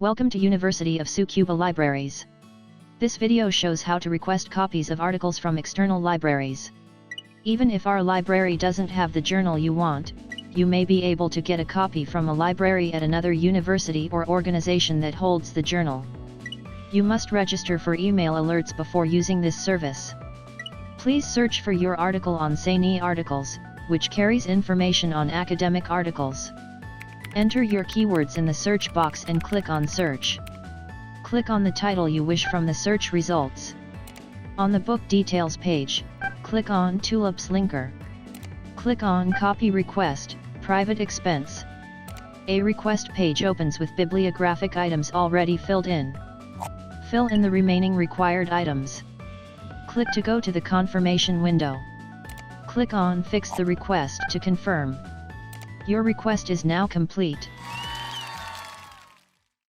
Welcome to University of Tsukuba Libraries. This video shows how to request copies of articles from external libraries. Even if our library doesn't have the journal you want, you may be able to get a copy from a library at another university or organization that holds the journal. You must register for email alerts before using this service. Please search for your article on Seini Articles, which carries information on academic articles. Enter your keywords in the search box and click on Search. Click on the title you wish from the search results. On the book details page, click on Tulips linker. Click on Copy Request, Private Expense. A request page opens with bibliographic items already filled in. Fill in the remaining required items. Click to go to the confirmation window. Click on Fix the request to confirm. Your request is now complete.